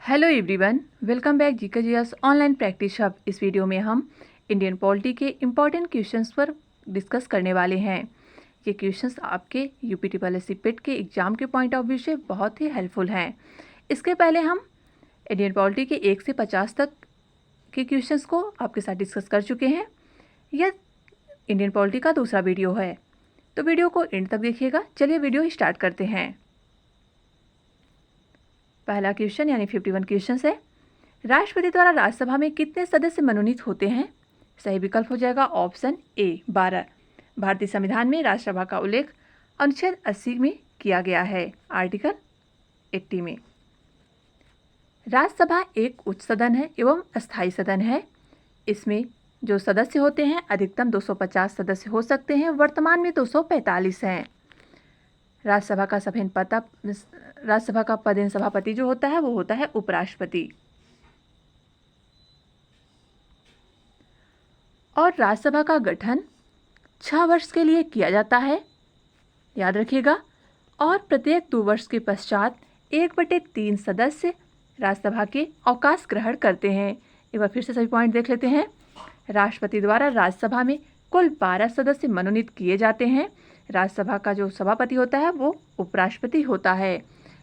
Hello everyone, welcome back GK GS online practice hub. इस video में हम Indian polity के इम्पॉर्टेंट क्वेश्चंस पर डिस्कस करने वाले हैं। ये क्वेश्चंस आपके यूपी ट्रिपल एस सी पेट के एग्जाम के पॉइंट ऑफ व्यू से बहुत ही हेल्पफुल हैं। इसके पहले हम इंडियन पॉलिटी के 1 से 50 तक के क्वेश्चंस को आपके साथ डिस्कस कर चुके हैं। यह इंडियन पॉलिटी का दूसरा वीडियो है, तो वीडियो को एंड तक देखिएगा। चलिए वीडियो स्टार्ट करते हैं। पहला क्वेश्चन यानी 51 क्वेश्चन है, राष्ट्रपति द्वारा राज्यसभा में कितने सदस्य मनोनीत होते हैं? सही विकल्प हो जाएगा ऑप्शन ए 12। भारतीय संविधान में राज्यसभा का उल्लेख अनुच्छेद 80 में किया गया है, आर्टिकल 80 में। राज्यसभा एक उच्च सदन है एवं अस्थायी सदन है। इसमें जो सदस्य होते हैं अधिकतम 250 सदस्य हो सकते हैं, वर्तमान में 245 हैं। राज्यसभा का पदेन सभापति जो होता है वो होता है उपराष्ट्रपति। और राज्यसभा का गठन 6 वर्ष के लिए किया जाता है, याद रखिएगा। और प्रत्येक 2 वर्ष के पश्चात 1/3 सदस्य राज्यसभा के अवकाश ग्रहण करते हैं। एक बार फिर से सभी पॉइंट देख लेते हैं। राष्ट्रपति द्वारा राज्यसभा में कुल 12 सदस्य मनोनीत किए जाते हैं। राज्यसभा का जो सभापति होता है वो उपराष्ट्रपति होता है।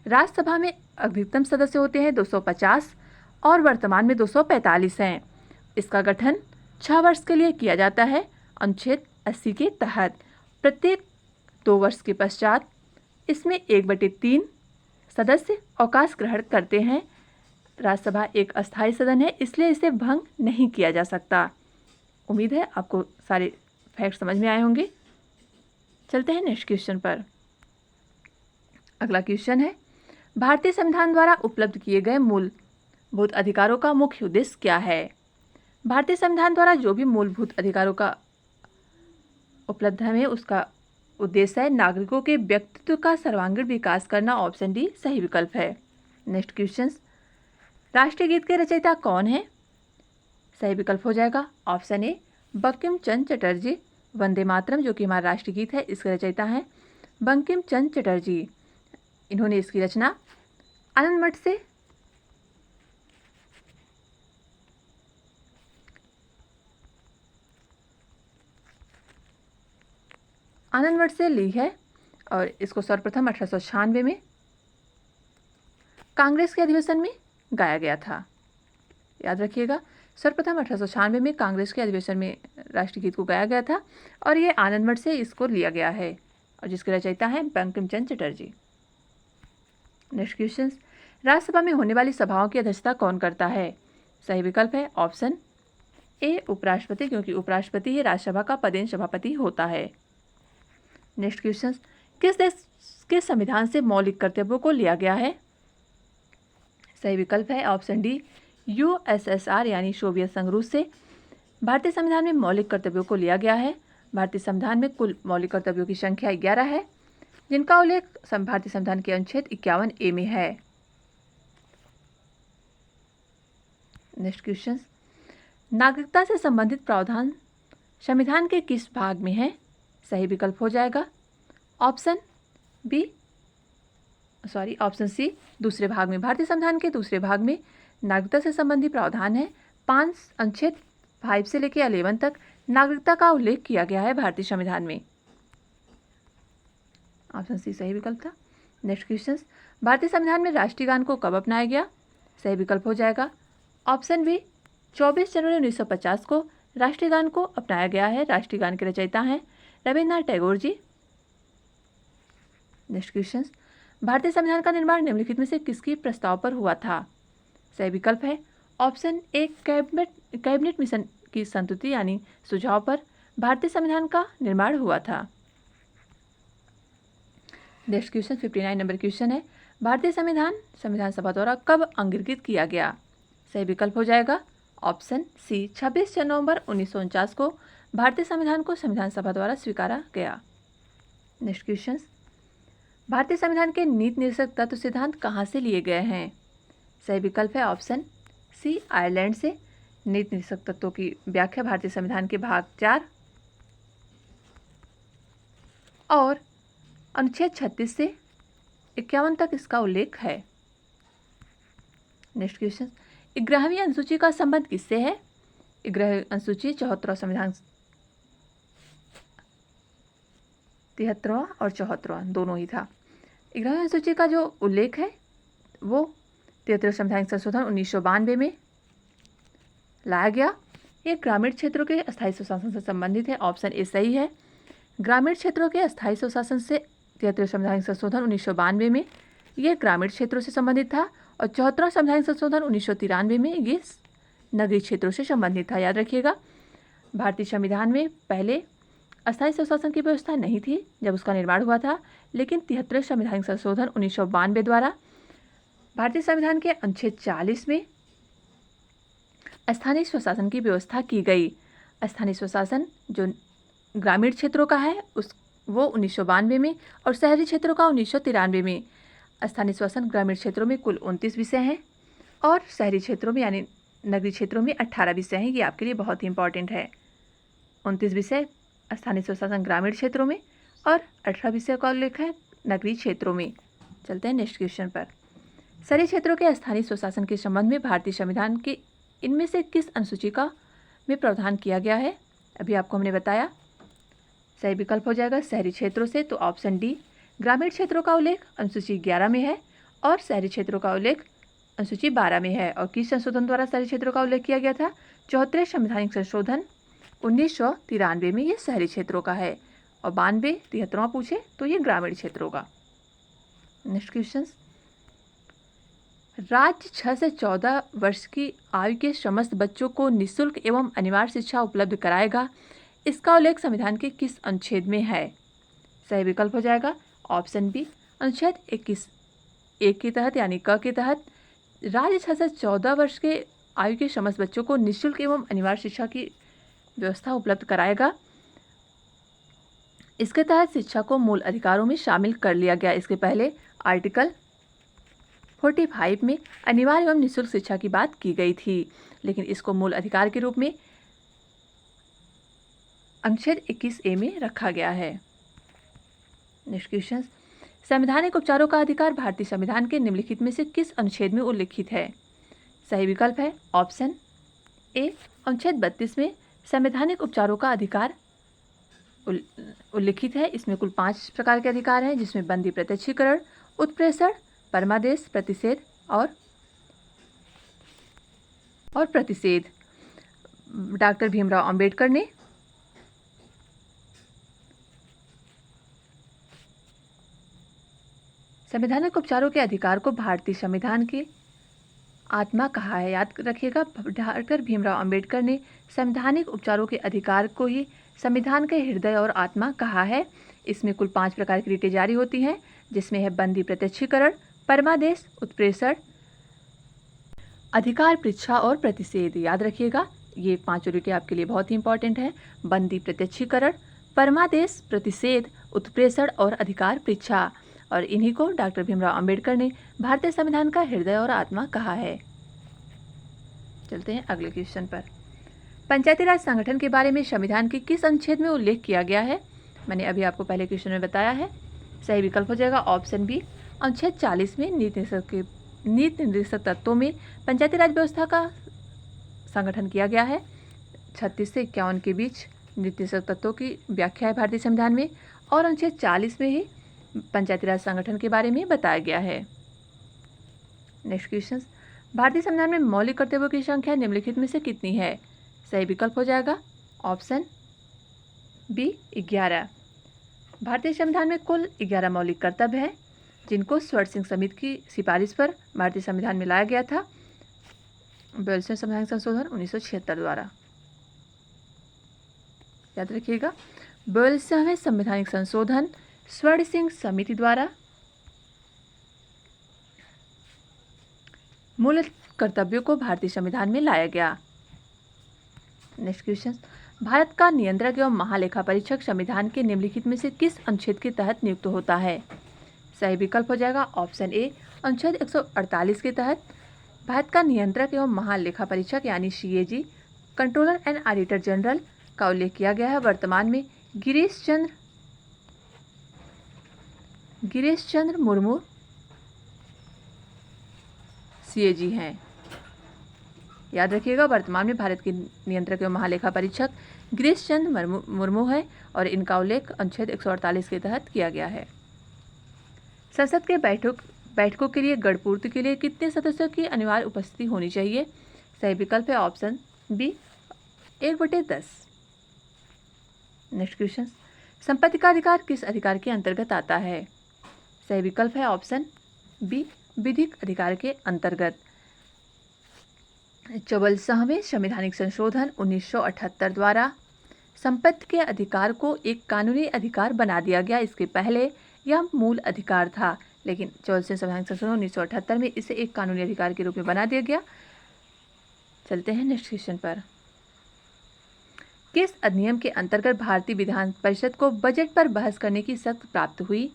राज्यसभा में अधिकतम सदस्य होते हैं 250 और वर्तमान में 245 हैं। इसका गठन 6 वर्ष के लिए किया जाता है अनुच्छेद 80 के तहत। प्रत्येक 2 वर्ष के पश्चात इसमें 1/3 सदस्य अवकाश ग्रहण करते हैं। राज्यसभा एक अस्थायी सदन है, इसलिए इसे भंग नहीं किया जा सकता। उम्मीद है आपको सारे फैक्ट समझ में आए होंगे। चलते हैं नेक्स्ट क्वेश्चन पर। अगला क्वेश्चन है, भारतीय संविधान द्वारा उपलब्ध किए गए मूलभूत अधिकारों का मुख्य उद्देश्य क्या है? भारतीय संविधान द्वारा जो भी मूलभूत अधिकारों का उपलब्ध है उसका उद्देश्य है नागरिकों के व्यक्तित्व का सर्वांगीण विकास करना। ऑप्शन डी सही विकल्प है। नेक्स्ट क्वेश्चन, राष्ट्रीय गीत के रचयिता कौन है? सही विकल्प हो जाएगा ऑप्शन ए बंकिम चंद्र चटर्जी। वंदे मातरम जो कि हमारा राष्ट्रीय गीत है, इसके रचयिता हैं बंकिम चंद्र चटर्जी। इन्होंने इसकी रचना आनंद मठ से ली है और इसको सर्वप्रथम 1896 में कांग्रेस के अधिवेशन में गाया गया था। याद रखिएगा, सर्वप्रथम 1896 में कांग्रेस के अधिवेशन में राष्ट्रीय गीत को गाया गया था और ये आनंद मठ से इसको लिया गया है और जिसके रचयिता हैं बंकिम चंद्र चटर्जी। नेक्स्ट क्वेश्चन, राज्यसभा में होने वाली सभाओं की अध्यक्षता कौन करता है? सही विकल्प है ऑप्शन ए उपराष्ट्रपति, क्योंकि उपराष्ट्रपति ही राज्यसभा का पदेन सभापति होता है। नेक्स्ट क्वेश्चन, किस देश के संविधान से मौलिक कर्तव्यों को लिया गया है? सही विकल्प है ऑप्शन डी यूएसएसआर यानी सोवियत संघ रूस से भारतीय संविधान में मौलिक कर्तव्यों को लिया गया है। भारतीय संविधान में कुल मौलिक कर्तव्यों की संख्या 11 है, जिनका उल्लेख भारतीय संविधान के अनुच्छेद 51 ए में है। नेक्स्ट क्वेश्चन, नागरिकता से संबंधित प्रावधान संविधान के किस भाग में है? सही विकल्प हो जाएगा ऑप्शन सी दूसरे भाग में। भारतीय संविधान के दूसरे भाग में नागरिकता से संबंधित प्रावधान है। 5 अनुच्छेद 5 से लेकर 11 तक नागरिकता का उल्लेख किया गया है भारतीय संविधान में। ऑप्शन सी सही विकल्प था। नेक्स्ट क्वेश्चन, भारतीय संविधान में राष्ट्रीय गान को कब अपनाया गया? सही विकल्प हो जाएगा ऑप्शन बी 24 जनवरी 1950 को राष्ट्रीय गान को अपनाया गया है। राष्ट्रीय गान के रचयिता हैं रविन्द्रनाथ टैगोर जी। नेक्स्ट क्वेश्चन, भारतीय संविधान का निर्माण निम्नलिखित में से किसके प्रस्ताव पर हुआ था? सही विकल्प है ऑप्शन ए कैबिनेट मिशन की संस्तुति यानी सुझाव पर भारतीय संविधान का निर्माण हुआ था। नेक्स्ट क्वेश्चन 59 नंबर क्वेश्चन है, भारतीय संविधान सभा द्वारा कब अंगीकृत किया गया? सही विकल्प हो जाएगा ऑप्शन सी 26 नवंबर 1949 को भारतीय संविधान को संविधान सभा द्वारा स्वीकारा गया। नेक्स्ट क्वेश्चन, भारतीय संविधान के नीति निर्देशक तत्व सिद्धांत कहाँ से लिए गए हैं? सही विकल्प है ऑप्शन सी आयरलैंड से। नीति निर्देशक तत्वों की व्याख्या भारतीय संविधान के भाग 4 और अनुच्छेद 36 से 51 तक इसका उल्लेख है। नेक्स्ट क्वेश्चन, 11वीं अनुसूची का संबंध किससे है? 11वीं अनुसूची 74वां संविधान, 73वां और 74वां दोनों ही था। 11वीं अनुसूची का जो उल्लेख है वो 73वें संवैधानिक संशोधन 1992 में लाया गया। ये ग्रामीण क्षेत्रों के अस्थायी सुशासन से संबंधित है। ऑप्शन ए सही है। ग्रामीण क्षेत्रों के अस्थायी सुशासन से 73वें संवैधानिक संशोधन 1992 में ये ग्रामीण क्षेत्रों से संबंधित था और 74वां संवैधानिक संशोधन 1993 में ये नगरीय क्षेत्रों से संबंधित था। याद रखिएगा, भारतीय संविधान में पहले अस्थायी सुशासन की व्यवस्था नहीं थी जब उसका निर्माण हुआ था, लेकिन 73वें संवैधानिक संशोधन 1992 द्वारा भारतीय संविधान के अनुच्छेद 40 में स्थानीय स्वशासन की व्यवस्था की गई। स्थानीय स्वशासन जो ग्रामीण क्षेत्रों का है वो 1992 में और शहरी क्षेत्रों का 1993 में। स्थानीय स्वशासन ग्रामीण क्षेत्रों में कुल 29 विषय हैं और शहरी क्षेत्रों में यानी नगरीय क्षेत्रों में 18 विषय हैं। ये आपके लिए बहुत ही इंपॉर्टेंट है। 29 विषय स्थानीय स्वशासन ग्रामीण क्षेत्रों में और 18 विषय का उल्लेख है नगरीय क्षेत्रों में। चलते हैं नेक्स्ट क्वेश्चन पर। शहरी क्षेत्रों के स्थानीय स्वशासन के संबंध में भारतीय संविधान के इनमें से किस अनुसूची का में प्रावधान किया गया है? अभी आपको हमने बताया। सही विकल्प हो जाएगा शहरी क्षेत्रों से, तो ऑप्शन डी। ग्रामीण क्षेत्रों का उल्लेख अनुसूची 11 में है और शहरी क्षेत्रों का उल्लेख अनुसूची 12 में है। और किस संशोधन द्वारा शहरी क्षेत्रों का उल्लेख किया गया था? 74वें संवैधानिक संशोधन 1993 में ये शहरी क्षेत्रों का है और 92 73वां पूछे तो ये ग्रामीण क्षेत्रों का। नेक्स्ट क्वेश्चन, राज्य 6 से 14 वर्ष की आयु के समस्त बच्चों को निःशुल्क एवं अनिवार्य शिक्षा उपलब्ध कराएगा। इसका उल्लेख संविधान के किस अनुच्छेद में है? सही विकल्प हो जाएगा ऑप्शन बी। अनुच्छेद 21 एक के तहत यानी क के तहत राज्य 6 से 14 वर्ष के आयु के समस्त बच्चों को निःशुल्क एवं अनिवार्य शिक्षा की व्यवस्था उपलब्ध कराएगा। इसके तहत शिक्षा को मूल अधिकारों में शामिल कर लिया गया। इसके पहले आर्टिकल 45 में अनिवार्य एवं निःशुल्क शिक्षा की बात की गई थी, लेकिन इसको मूल अधिकार के रूप में अनुच्छेद 21A में रखा गया है। नेक्स्ट क्वेश्चन, संवैधानिक उपचारों का अधिकार भारतीय संविधान के निम्नलिखित में से किस अनुच्छेद में उल्लिखित है? सही विकल्प है ऑप्शन ए। अनुच्छेद 32 में संवैधानिक उपचारों का अधिकार उल्लिखित है। इसमें कुल 5 प्रकार के अधिकार हैं, जिसमें बंदी प्रत्यक्षीकरण, उत्प्रेषण, परमादेश, प्रतिषेध और प्रतिषेध। डॉक्टर भीमराव अंबेडकर ने संवैधानिक उपचारों के अधिकार को भारतीय संविधान की आत्मा कहा है। याद रखिएगा, डॉक्टर भीमराव अंबेडकर ने संवैधानिक उपचारों के अधिकार को ही संविधान के हृदय और आत्मा कहा है। इसमें कुल 5 प्रकार की रिटें जारी होती हैं, जिसमें है बंदी प्रत्यक्षीकरण, परमादेश, उत्प्रेषण, अधिकार परीक्षा और प्रतिषेध। याद रखिएगा, ये 5 रिटें आपके लिए बहुत ही इंपॉर्टेंट है। बंदी प्रत्यक्षीकरण, परमादेश, प्रतिषेध, उत्प्रेषण और अधिकार परीक्षा। और इन्हीं को डॉक्टर भीमराव अंबेडकर ने भारतीय संविधान का हृदय और आत्मा कहा है। चलते हैं अगले क्वेश्चन पर। पंचायती राज संगठन के बारे में संविधान के किस अनुच्छेद में उल्लेख किया गया है? मैंने अभी आपको पहले क्वेश्चन में बताया है। सही विकल्प हो जाएगा ऑप्शन बी। अनुच्छेद 40 में नीति निर्देशक तत्वों में पंचायती राज व्यवस्था का संगठन किया गया है। 36 से 51 के बीच निर्देशक तत्वों की व्याख्या है भारतीय संविधान में और अनुच्छेद 40 में ही पंचायती राज संगठन के बारे में बताया गया है। नेक्स्ट क्वेश्चन, भारतीय संविधान में मौलिक कर्तव्यों की संख्या निम्नलिखित में से कितनी है? सही विकल्प हो जाएगा ऑप्शन बी 11। भारतीय संविधान में कुल 11 मौलिक कर्तव्य हैं, जिनको स्वर्ण सिंह समिति की सिफारिश पर भारतीय संविधान में लाया गया था 42वें संवैधानिक संशोधन 1976 द्वारा। याद रखिएगा, 42वें संवैधानिक संशोधन स्वर्ण सिंह समिति द्वारा मूल कर्तव्यों को भारतीय संविधान में लाया गया। नेक्स्ट क्वेश्चन, भारत का नियंत्रक एवं महालेखा परीक्षक संविधान के निम्नलिखित में से किस अनुच्छेद के तहत नियुक्त होता है? सही विकल्प हो जाएगा ऑप्शन ए। अनुच्छेद 148 के तहत भारत का नियंत्रक एवं महालेखा परीक्षक यानी CAG, controller and auditor general का उल्लेख किया गया है। वर्तमान में गिरीश चंद्र मुर्मू CAG हैं। याद रखिएगा, वर्तमान में भारत के नियंत्रक एवं महालेखा परीक्षक गिरीश चंद्र मुर्मू है और इनका उल्लेख अनुच्छेद 148 के तहत किया गया है। संसद के बैठकों के लिए गण पूर्ति के लिए कितने सदस्यों की अनिवार्य उपस्थिति होनी चाहिए? सही विकल्प है ऑप्शन बी 1/10। नेक्स्ट क्वेश्चन, संपत्ति का अधिकार किस अधिकार के अंतर्गत आता है? सही विकल्प है ऑप्शन बी विधिक अधिकार के अंतर्गत। 44वें संवैधानिक संशोधन 1978 द्वारा संपत्ति के अधिकार को एक कानूनी अधिकार बना दिया गया। इसके पहले यह मूल अधिकार था, लेकिन 44वें संवैधानिक संशोधन 1978 में इसे एक कानूनी अधिकार के रूप में बना दिया गया। चलते हैं नेक्स्ट क्वेश्चन पर। किस अधिनियम के अंतर्गत भारतीय विधान परिषद को बजट पर बहस करने की शक्ति प्राप्त हुई?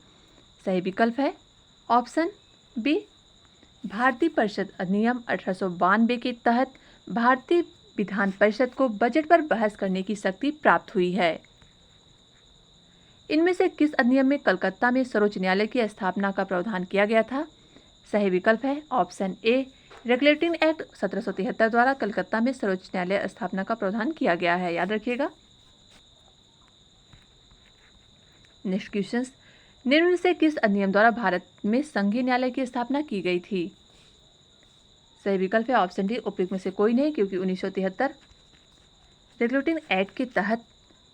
सही विकल्प है ऑप्शन बी भारतीय परिषद अधिनियम 1892 के तहत भारतीय विधान परिषद को बजट पर बहस करने की शक्ति प्राप्त हुई है। इनमें से किस अधिनियम में कलकत्ता में सर्वोच्च न्यायालय की स्थापना का प्रावधान किया गया था? सही विकल्प है ऑप्शन ए रेगुलेटिंग एक्ट 1773 द्वारा कलकत्ता में सर्वोच्च न्यायालय स्थापना का प्रावधान किया गया है। याद रखिएगा। नेक्स्ट क्वेश्चन, निम्न में से किस अधिनियम द्वारा भारत में संघीय न्यायालय की स्थापना की गई थी? सही विकल्प है ऑप्शन डी उपयुक्त में से कोई नहीं, क्योंकि 1973 रेगुलेटिंग एक्ट के तहत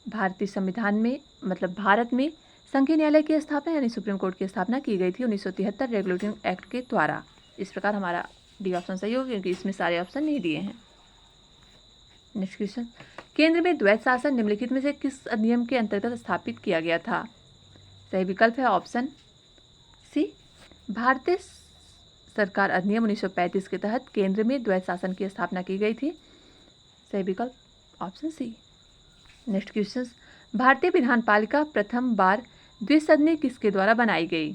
भारतीय संविधान में मतलब भारत में संघीय न्यायालय की स्थापना यानी सुप्रीम कोर्ट की स्थापना की गई थी 1973 रेगुलेटिंग एक्ट के द्वारा। इस प्रकार हमारा डी ऑप्शन सही होगा, क्योंकि इसमें सारे ऑप्शन नहीं दिए हैं। नेक्स्ट क्वेश्चन, केंद्र में द्वैत शासन निम्नलिखित में से किस अधिनियम के अंतर्गत स्थापित किया गया था? सही विकल्प है ऑप्शन सी भारतीय सरकार अधिनियम 1935 के तहत केंद्र में द्वैत शासन की स्थापना की गई थी। सही विकल्प ऑप्शन सी। नेक्स्ट क्वेश्चन, भारतीय विधान पालिका प्रथम बार द्विसदनी किसके द्वारा बनाई गई?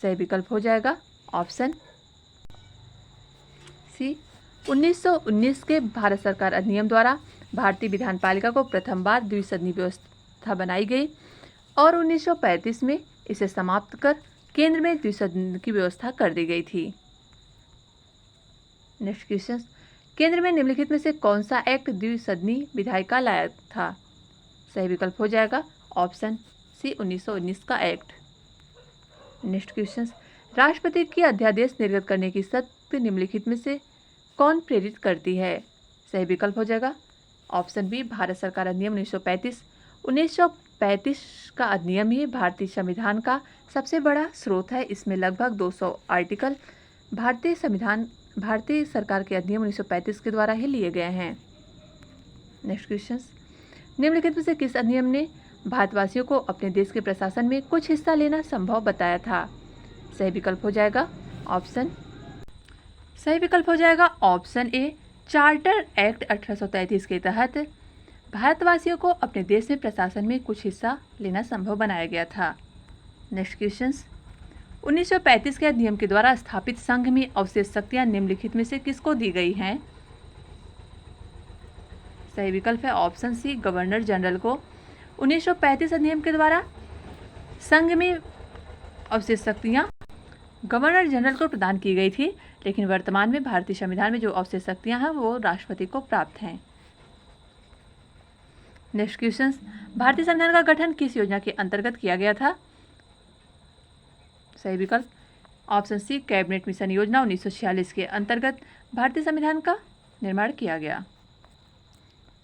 सही विकल्प हो जाएगा ऑप्शन सी 1919 के भारत सरकार अधिनियम द्वारा भारतीय विधान पालिका को प्रथम बार द्विसदनी व्यवस्था बनाई गई और 1935 में इसे समाप्त कर केंद्र में द्विसदन की व्यवस्था कर दी गई थी। नेक्स्ट क्वेश्चन, केंद्र में निम्नलिखित में से कौन सा एक्ट द्विसदनी विधायिका लाया था? सही विकल्प हो जाएगा ऑप्शन सी 1919 का एक्ट। नेक्स्ट क्वेश्चन, राष्ट्रपति की अध्यादेश निर्गत करने की शक्ति निम्नलिखित में से कौन प्रेरित करती है? सही विकल्प हो जाएगा ऑप्शन बी भारत सरकार अधिनियम 1935। 1935 का अधिनियम ही भारतीय संविधान का सबसे बड़ा स्रोत है। इसमें लगभग 200 आर्टिकल भारतीय सरकार के अधिनियम 1935 के द्वारा ही लिए गए हैं। नेक्स्ट क्वेश्चन, निम्नलिखित में से किस अधिनियम ने भारतवासियों को अपने देश के प्रशासन में कुछ हिस्सा लेना संभव बताया था? सही विकल्प हो जाएगा ऑप्शन ए चार्टर एक्ट 1833 के तहत भारतवासियों को अपने देश में प्रशासन में कुछ हिस्सा लेना संभव बनाया गया था। नेक्स्ट क्वेश्चन, 1935 के अधिनियम के द्वारा स्थापित संघ में अवशेष शक्तियां निम्नलिखित में से किसको दी गई हैं? सही विकल्प है ऑप्शन सी गवर्नर जनरल को। 1935 अधिनियम के द्वारा संघ में अवशेष शक्तियां गवर्नर जनरल को प्रदान की गई थी, लेकिन वर्तमान में भारतीय संविधान में जो अवशेष शक्तियां हैं वो राष्ट्रपति को प्राप्त हैं। नेक्स्ट क्वेश्चन, भारतीय संविधान का गठन किस योजना के अंतर्गत किया गया था? सही विकल्प ऑप्शन सी कैबिनेट मिशन योजना 1946 के अंतर्गत भारतीय संविधान का निर्माण किया गया।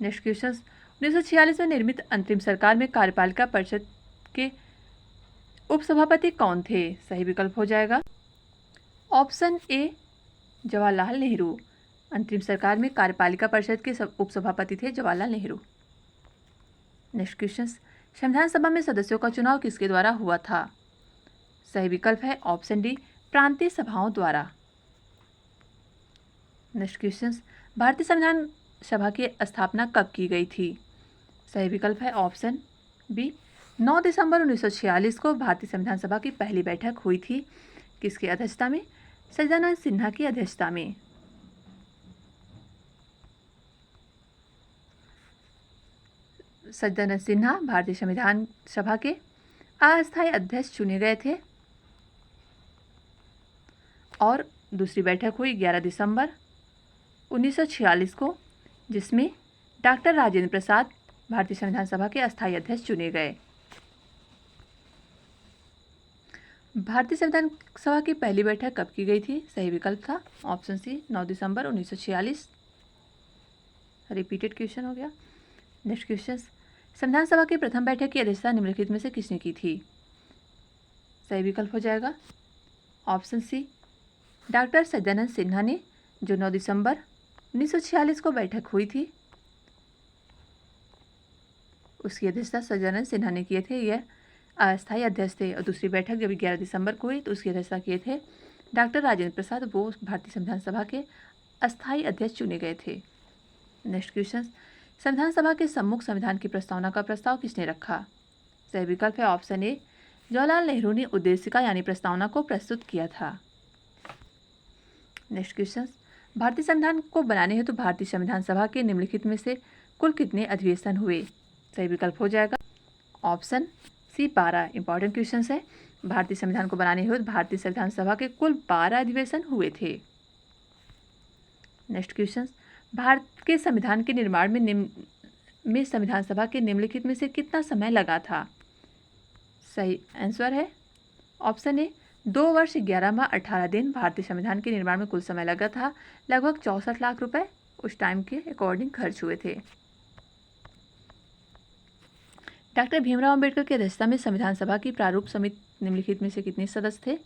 नेक्स्ट क्वेश्चन, 1946 में निर्मित अंतरिम सरकार में कार्यपालिका परिषद के उपसभापति कौन थे? सही विकल्प हो जाएगा ऑप्शन ए जवाहरलाल नेहरू। अंतरिम सरकार में कार्यपालिका परिषद के उपसभापति थे जवाहरलाल नेहरू। नेक्स्ट क्वेश्चन, संविधान सभा में सदस्यों का चुनाव किसके द्वारा हुआ था? सही विकल्प है ऑप्शन डी प्रांतीय सभाओं द्वारा। नेक्स्ट क्वेश्चन, भारतीय संविधान सभा की स्थापना कब की गई थी? सही विकल्प है ऑप्शन बी 9 दिसंबर 1946 को भारतीय संविधान सभा की पहली बैठक हुई थी। किसकी अध्यक्षता में? सच्चिदानंद सिन्हा की अध्यक्षता में। सच्चिदानंद सिन्हा भारतीय संविधान सभा के अस्थायी अध्यक्ष चुने गए थे और दूसरी बैठक हुई 11 दिसंबर 1946 को, जिसमें डॉक्टर राजेंद्र प्रसाद भारतीय संविधान सभा के अस्थायी अध्यक्ष चुने गए। भारतीय संविधान सभा की पहली बैठक कब की गई थी? सही विकल्प था ऑप्शन सी 9 दिसंबर 1946। रिपीटेड क्वेश्चन हो गया। नेक्स्ट क्वेश्चन, संविधान सभा की प्रथम बैठक की अध्यक्षता निम्नलिखित में से किसने की थी? सही विकल्प हो जाएगा ऑप्शन सी डॉक्टर सज्जानंद सिन्हा ने, जो 9 दिसंबर 1946 को बैठक हुई थी, उसकी अध्यक्षता सज्जानंद सिन्हा ने किए थे। यह अस्थायी अध्यक्ष थे। और दूसरी बैठक जब 11 दिसंबर को हुई तो उसकी अध्यक्षता किए थे डॉक्टर राजेंद्र प्रसाद, वो भारतीय संविधान सभा के अस्थायी अध्यक्ष चुने गए थे। नेक्स्ट क्वेश्चन, संविधान सभा के सम्मुख संविधान की प्रस्तावना का प्रस्ताव किसने रखा? सही विकल्प है ऑप्शन ए जवाहरलाल नेहरू ने उद्देशिका यानी प्रस्तावना को प्रस्तुत किया था। नेक्स्ट क्वेश्चन, भारतीय संविधान को बनाने हेतु भारतीय संविधान सभा के निम्नलिखित में से कुल कितने अधिवेशन हुए? सही विकल्प हो जाएगा ऑप्शन सी 12। इंपॉर्टेंट क्वेश्चन है। भारतीय संविधान को बनाने हेतु भारतीय संविधान सभा के कुल 12 अधिवेशन हुए थे। नेक्स्ट क्वेश्चन, भारत के संविधान के निर्माण में संविधान सभा के निम्नलिखित में से कितना समय लगा था? सही आंसर है ऑप्शन ए 2 वर्ष 11 माह 18 दिन भारतीय संविधान के निर्माण में कुल समय लगा था। लगभग 64 लाख रुपए उस टाइम के अकॉर्डिंग खर्च हुए थे। डॉक्टर भीमराव अंबेडकर की अध्यक्षता में संविधान सभा की प्रारूप समिति निम्नलिखित में से कितने सदस्य थे?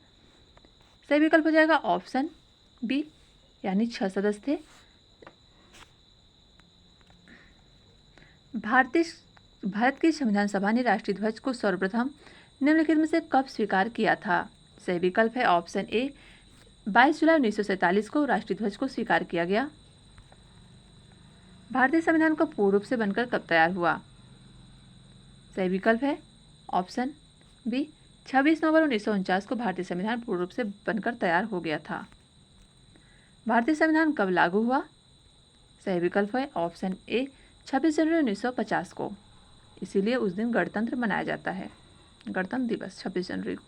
सही विकल्प हो जाएगा ऑप्शन बी यानी 6 सदस्य थे। भारत की संविधान सभा ने राष्ट्रीय ध्वज को सर्वप्रथम निम्नलिखित में से कब स्वीकार किया था? सही विकल्प है ऑप्शन ए 22 जुलाई 1947 को राष्ट्रीय ध्वज को स्वीकार किया गया। भारतीय संविधान को पूर्ण रूप से बनकर कब तैयार हुआ? सही विकल्प है ऑप्शन बी 26 नवंबर 1949 को भारतीय संविधान पूर्ण रूप से बनकर तैयार हो गया था। भारतीय संविधान कब लागू हुआ? सही विकल्प है ऑप्शन ए 26 जनवरी 1950 को। इसीलिए उस दिन गणतंत्र मनाया जाता है, गणतंत्र दिवस 26 जनवरी को।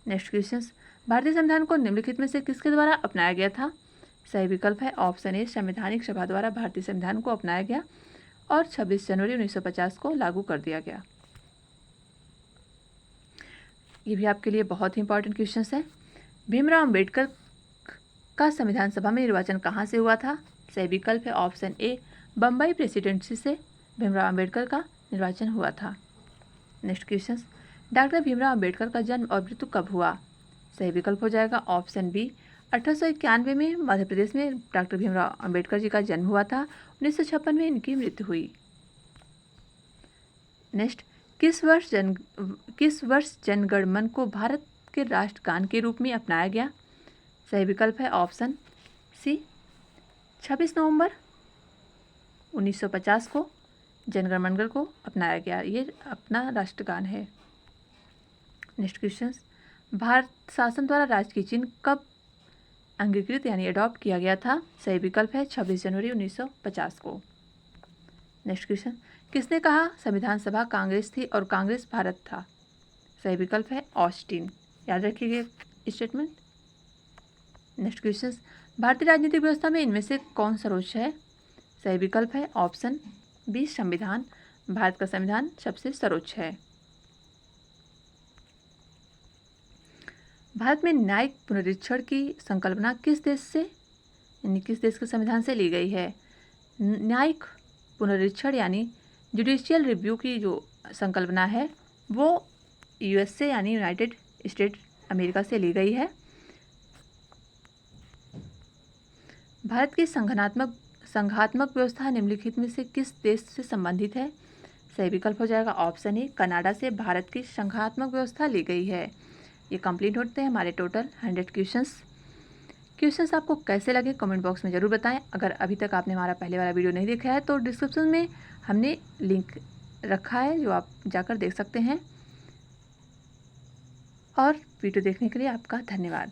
नेक्स्ट क्वेश्चन, भारतीय संविधान को निम्नलिखित में से किसके द्वारा अपनाया गया था? सही विकल्प है ऑप्शन ए संवैधानिक सभा द्वारा भारतीय संविधान को अपनाया गया और 26 जनवरी 1950 को लागू कर दिया गया। ये भी आपके लिए बहुत ही इंपॉर्टेंट क्वेश्चन है। भीमराव अंबेडकर का संविधान सभा में निर्वाचन कहाँ से हुआ था? सही विकल्प है ऑप्शन ए बम्बई प्रेसिडेंसी से भीमराव अंबेडकर का निर्वाचन हुआ था। Next question, doctor Bhimrao Ambedkar का जन्म और मृत्यु कब हुआ? सही विकल्प हो जाएगा ऑप्शन बी 1891 में मध्य प्रदेश में डॉक्टर भीमराव अंबेडकर जी का जन्म हुआ था। 1956 में इनकी मृत्यु हुई। नेक्स्ट, किस वर्ष जनगण मन को भारत के राष्ट्रगान के रूप में अपनाया गया? सही विकल्प है ऑप्शन सी 26 नवंबर 1950 को जनगण मन को अपनाया गया। ये अपना राष्ट्रगान है। नेक्स्ट क्वेश्चन, भारत शासन द्वारा राजकीय चिन्ह कब अंगीकृत यानी अडॉप्ट किया गया था? सही विकल्प है 26 जनवरी 1950 को। नेक्स्ट क्वेश्चन, किसने कहा संविधान सभा कांग्रेस थी और कांग्रेस भारत था? सही विकल्प है ऑस्टिन। याद रखिएगा स्टेटमेंट। नेक्स्ट क्वेश्चन, भारतीय राजनीतिक व्यवस्था में इनमें से कौन सर्वोच्च है? सही विकल्प है ऑप्शन बी संविधान। भारत का संविधान सबसे सर्वोच्च है। भारत में न्यायिक पुनरीक्षण की संकल्पना किस देश से यानी किस देश के संविधान से ली गई है? न्यायिक पुनरीक्षण यानी जुडिशियल रिव्यू की जो संकल्पना है वो यूएसए यानी यूनाइटेड स्टेट अमेरिका से ली गई है। भारत की संघात्मक व्यवस्था निम्नलिखित में से किस देश से संबंधित है? सही विकल्प हो जाएगा ऑप्शन ए कनाडा से भारत की संघात्मक व्यवस्था ली गई है। ये कंप्लीट होते हैं हमारे टोटल 100 क्वेश्चंस आपको कैसे लगे कमेंट बॉक्स में ज़रूर बताएं। अगर अभी तक आपने हमारा पहले वाला वीडियो नहीं देखा है तो डिस्क्रिप्शन में हमने लिंक रखा है जो आप जाकर देख सकते हैं। और वीडियो देखने के लिए आपका धन्यवाद।